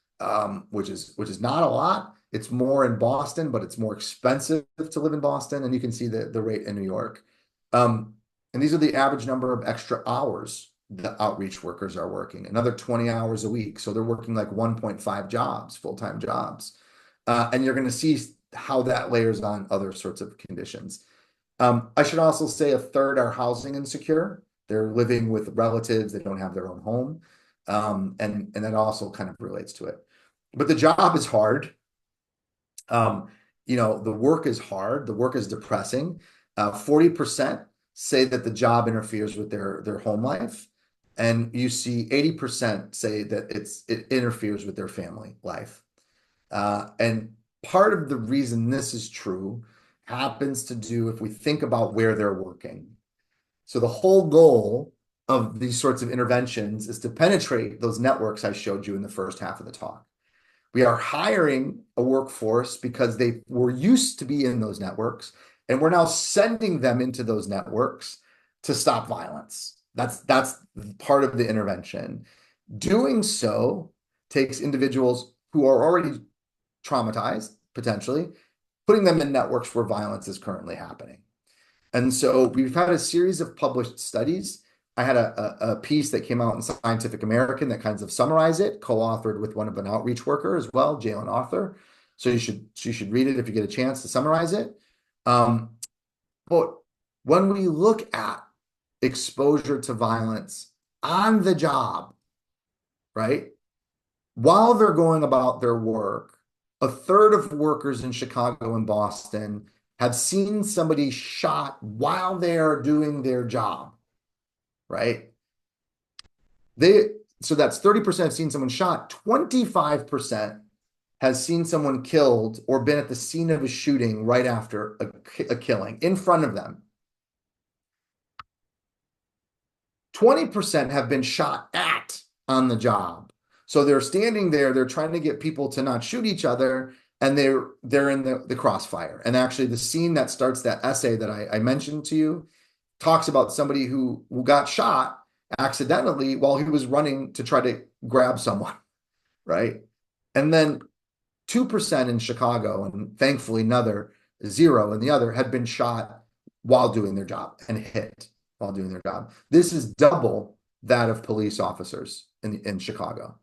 which is not a lot. It's more in Boston, but it's more expensive to live in Boston, and you can see the rate in New York. And these are the average number of extra hours the outreach workers are working, another 20 hours a week. So they're working like 1.5 jobs, full-time jobs. And you're going to see how that layers on other sorts of conditions. I should also say a third are housing insecure. They're living with relatives. They don't have their own home. And that also kind of relates to it. But the job is hard. You know, the work is hard. The work is depressing. 40% say that the job interferes with their home life. And you see 80% say that it interferes with their family life. And part of the reason this is true happens to do if we think about where they're working. So the whole goal of these sorts of interventions is to penetrate those networks I showed you in the first half of the talk. We are hiring a workforce because they were used to be in those networks, and we're now sending them into those networks to stop violence. That's part of the intervention. Doing so takes individuals who are already traumatized, potentially, putting them in networks where violence is currently happening. And so we've had a series of published studies. I had a piece that came out in Scientific American that kind of summarized it, co-authored with one of an outreach worker as well, Jalen Arthur. So you should read it if you get a chance to summarize it. But when we look at exposure to violence on the job, right, while they're going about their work, a third of workers in Chicago and Boston have seen somebody shot while they are doing their job, right? So that's 30% have seen someone shot. 25% has seen someone killed or been at the scene of a shooting right after a killing in front of them. 20% have been shot at on the job. So they're standing there, they're trying to get people to not shoot each other, and they're in the crossfire. And actually the scene that starts that essay that I mentioned to you talks about somebody who got shot accidentally while he was running to try to grab someone, right? And then 2% in Chicago, and thankfully another 0 in the other, had been shot while doing their job and hit while doing their job. This is double that of police officers in Chicago.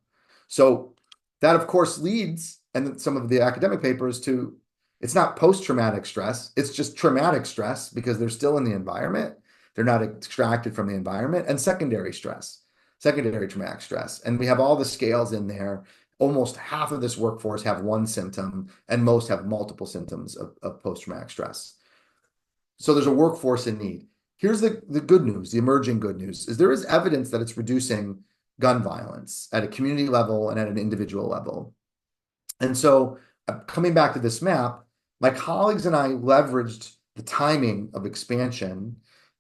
So that, of course, leads, and some of the academic papers, to It's not post-traumatic stress. It's just traumatic stress because they're still in the environment. They're not extracted from the environment, and secondary stress, secondary traumatic stress. And we have all the scales in there. Almost half of this workforce have one symptom, and most have multiple symptoms of post-traumatic stress. So there's a workforce in need. Here's the good news, the emerging good news, is there is evidence that it's reducing gun violence at a community level and at an individual level. And so coming back to this map, my colleagues and I leveraged the timing of expansion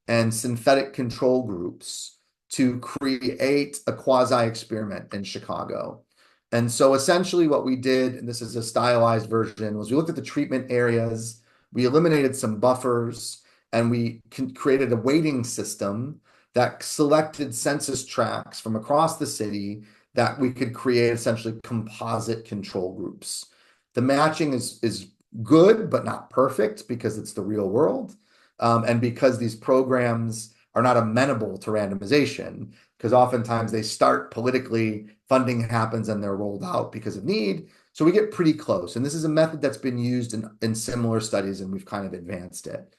and synthetic control groups to create a quasi-experiment in Chicago. And so essentially what we did, and this is a stylized version, was we looked at the treatment areas, we eliminated some buffers, and we created a weighting system that selected census tracts from across the city that we could create essentially composite control groups. The matching is good, but not perfect because it's the real world. And because these programs are not amenable to randomization, because oftentimes they start politically, funding happens, and they're rolled out because of need. So we get pretty close. And this is a method that's been used in similar studies, and we've kind of advanced it.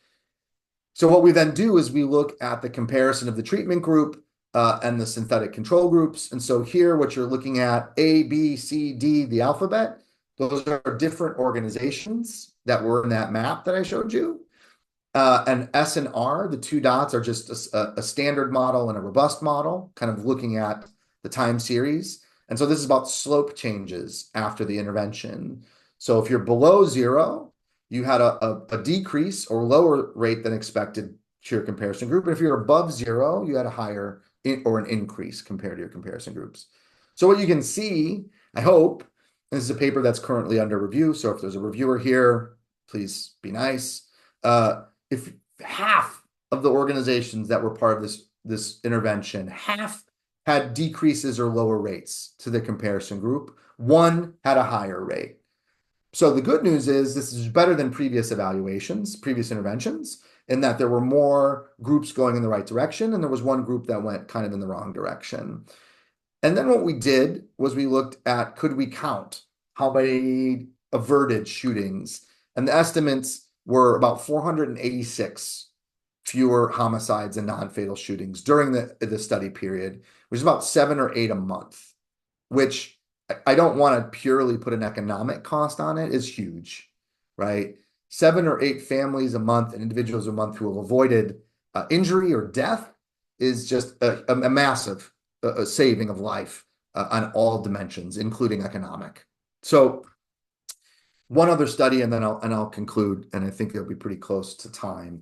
So what we then do is we look at the comparison of the treatment group and the synthetic control groups. And so here, what you're looking at, A, B, C, D, the alphabet, those are different organizations that were in that map that I showed you. And S and R, the two dots, are just a standard model and a robust model, kind of looking at the time series. And so this is about slope changes after the intervention. So if you're below 0, you had a decrease or lower rate than expected to your comparison group. And if you're above 0, you had a higher or an increase compared to your comparison groups. So what you can see, I hope, this is a paper that's currently under review. So if there's a reviewer here, please be nice. If half of the organizations that were part of this intervention, half had decreases or lower rates to the comparison group, one had a higher rate. So the good news is this is better than previous evaluations, previous interventions, in that there were more groups going in the right direction, and there was one group that went kind of in the wrong direction. And then what we did was we looked at, could we count how many averted shootings? And the estimates were about 486 fewer homicides and non-fatal shootings during the study period, which is about 7 or 8 a month, which I don't want to purely put an economic cost on it, is huge, right? 7 or 8 families a month and individuals a month who have avoided injury or death is just a massive saving of life on all dimensions, including economic. So one other study, and then I'll conclude, and I think it'll be pretty close to time.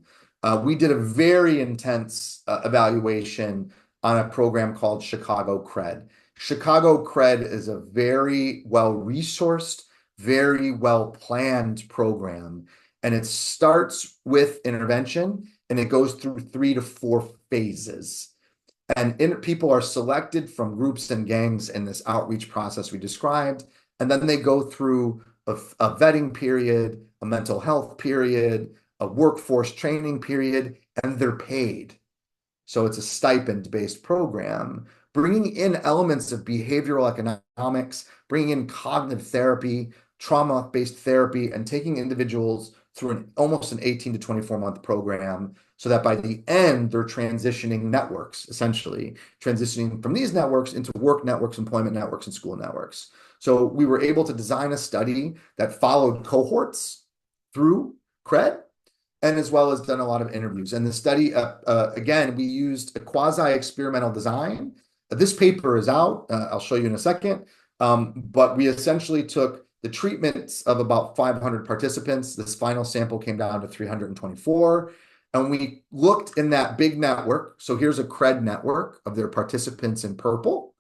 We did a very intense evaluation on a program called Chicago CRED. Chicago CRED is a very well-resourced, very well-planned program, and it starts with intervention, and it goes through 3 to 4 phases. And people are selected from groups and gangs in this outreach process we described, and then they go through a vetting period, a mental health period, a workforce training period, and they're paid. So it's a stipend-based program, bringing in elements of behavioral economics, bringing in cognitive therapy, trauma-based therapy, and taking individuals through almost an 18 to 24-month program so that by the end, they're transitioning networks, essentially, transitioning from these networks into work networks, employment networks, and school networks. So we were able to design a study that followed cohorts through CRED, and as well as done a lot of interviews. And the study, again, we used a quasi-experimental design. This paper is out. I'll show you in a second. But we essentially took the treatments of about 500 participants. This final sample came down to 324. And we looked in that big network. So here's a CRED network of their participants in purple.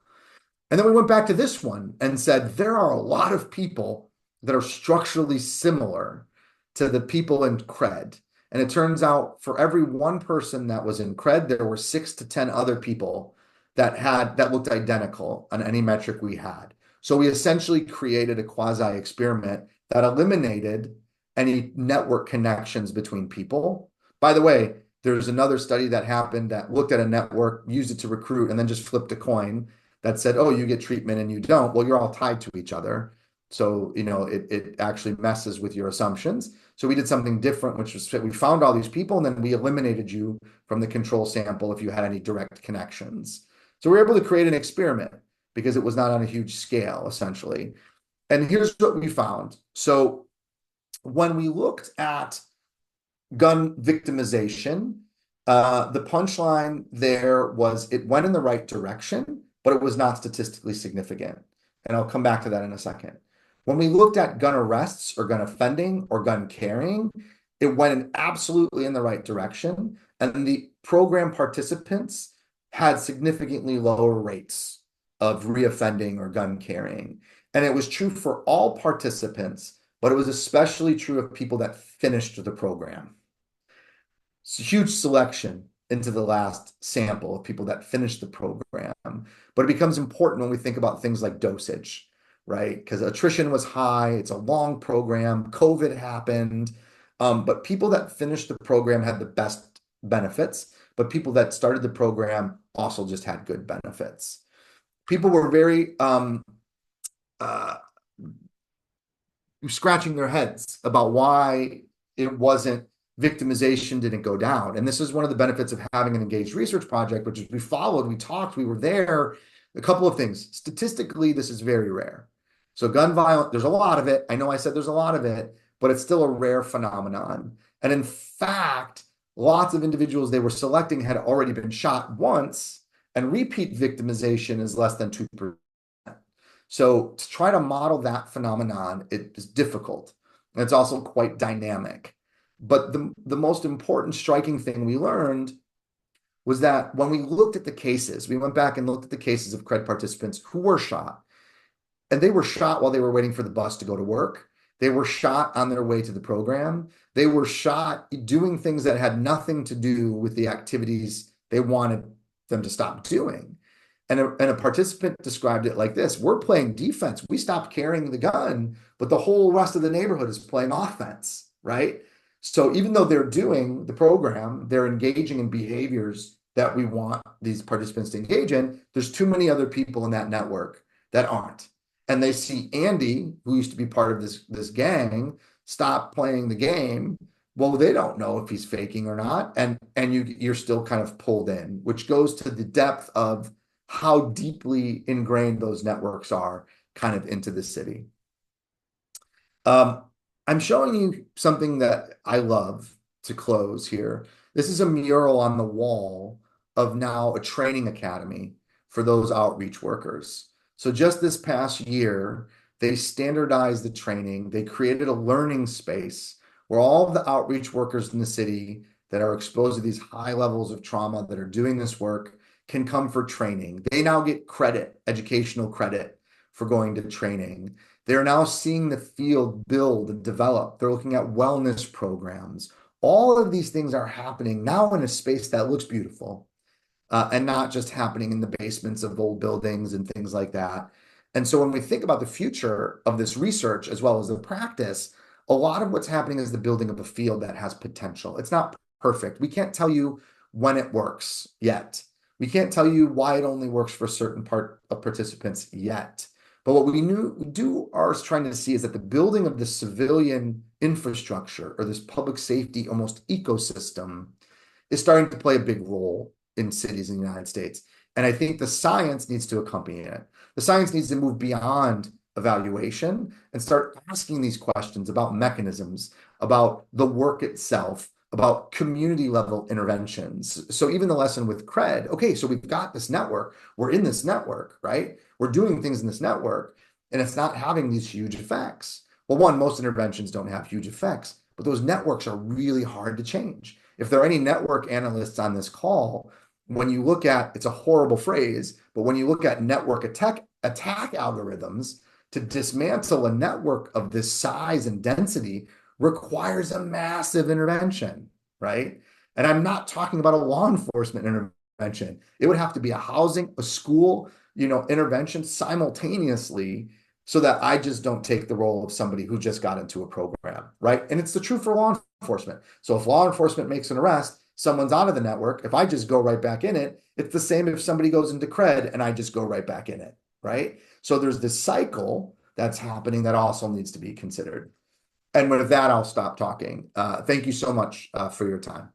And then we went back to this one and said, there are a lot of people that are structurally similar to the people in CRED. And it turns out for every one person that was in CRED, there were 6 to 10 other people that looked identical on any metric we had. So we essentially created a quasi-experiment that eliminated any network connections between people. By the way, there's another study that happened that looked at a network, used it to recruit, and then just flipped a coin that said, oh, you get treatment and you don't. Well, you're all tied to each other. So, it actually messes with your assumptions. So we did something different, which was we found all these people and then we eliminated you from the control sample if you had any direct connections. So we were able to create an experiment because it was not on a huge scale, essentially. And here's what we found. So when we looked at gun victimization, the punchline there was it went in the right direction, but it was not statistically significant. And I'll come back to that in a second. When we looked at gun arrests or gun offending or gun carrying, it went absolutely in the right direction. And the program participants had significantly lower rates of reoffending or gun carrying. And it was true for all participants, but it was especially true of people that finished the program. It's a huge selection into the last sample of people that finished the program. But it becomes important when we think about things like dosage, right? Because attrition was high, it's a long program, COVID happened. But people that finished the program had the best benefits, but people that started the program also just had good benefits. People were very scratching their heads about why it wasn't victimization didn't go down. And this is one of the benefits of having an engaged research project, which is we followed, we talked, we were there. A couple of things. Statistically, this is very rare. So gun violence, there's a lot of it. I know I said there's a lot of it, but it's still a rare phenomenon. And in fact, lots of individuals they were selecting had already been shot once, and repeat victimization is less than 2%. So to try to model that phenomenon, it is difficult. And it's also quite dynamic. But the most important striking thing we learned was that when we looked at the cases, we went back and looked at the cases of CRED participants who were shot. And they were shot while they were waiting for the bus to go to work. They were shot on their way to the program. They were shot doing things that had nothing to do with the activities they wanted them to stop doing. And a participant described it like this: we're playing defense. We stopped carrying the gun, but the whole rest of the neighborhood is playing offense, right? So even though they're doing the program, they're engaging in behaviors that we want these participants to engage in. There's too many other people in that network that aren't. And they see Andy, who used to be part of this gang, stop playing the game. Well, they don't know if he's faking or not. And you're still kind of pulled in, which goes to the depth of how deeply ingrained those networks are kind of into the city. I'm showing you something that I love to close here. This is a mural on the wall of now a training academy for those outreach workers. So just this past year, they standardized the training. They created a learning space where all of the outreach workers in the city that are exposed to these high levels of trauma that are doing this work can come for training. They now get credit, educational credit for going to training. They're now seeing the field build and develop. They're looking at wellness programs. All of these things are happening now in a space that looks beautiful, and not just happening in the basements of old buildings and things like that. And so when we think about the future of this research as well as the practice, a lot of what's happening is the building of a field that has potential. It's not perfect. We can't tell you when it works yet. We can't tell you why it only works for a certain part of participants yet. But what we are trying to see is that the building of the civilian infrastructure or this public safety almost ecosystem is starting to play a big role in cities in the United States. And I think the science needs to accompany it. The science needs to move beyond evaluation and start asking these questions about mechanisms, about the work itself, about community level interventions. So even the lesson with CRED, okay, so we've got this network, we're in this network, right? We're doing things in this network, and it's not having these huge effects. Well, one, most interventions don't have huge effects, but those networks are really hard to change. If there are any network analysts on this call, when you look at, it's a horrible phrase, but when you look at network attack algorithms, to dismantle a network of this size and density requires a massive intervention, right? And I'm not talking about a law enforcement intervention. It would have to be a housing, a school, intervention simultaneously, so that I just don't take the role of somebody who just got into a program, right? And it's the truth for law enforcement. So if law enforcement makes an arrest, someone's out of the network. If I just go right back in it, it's the same if somebody goes into CRED and I just go right back in it, right? So there's this cycle that's happening that also needs to be considered. And with that, I'll stop talking. Thank you so much for your time.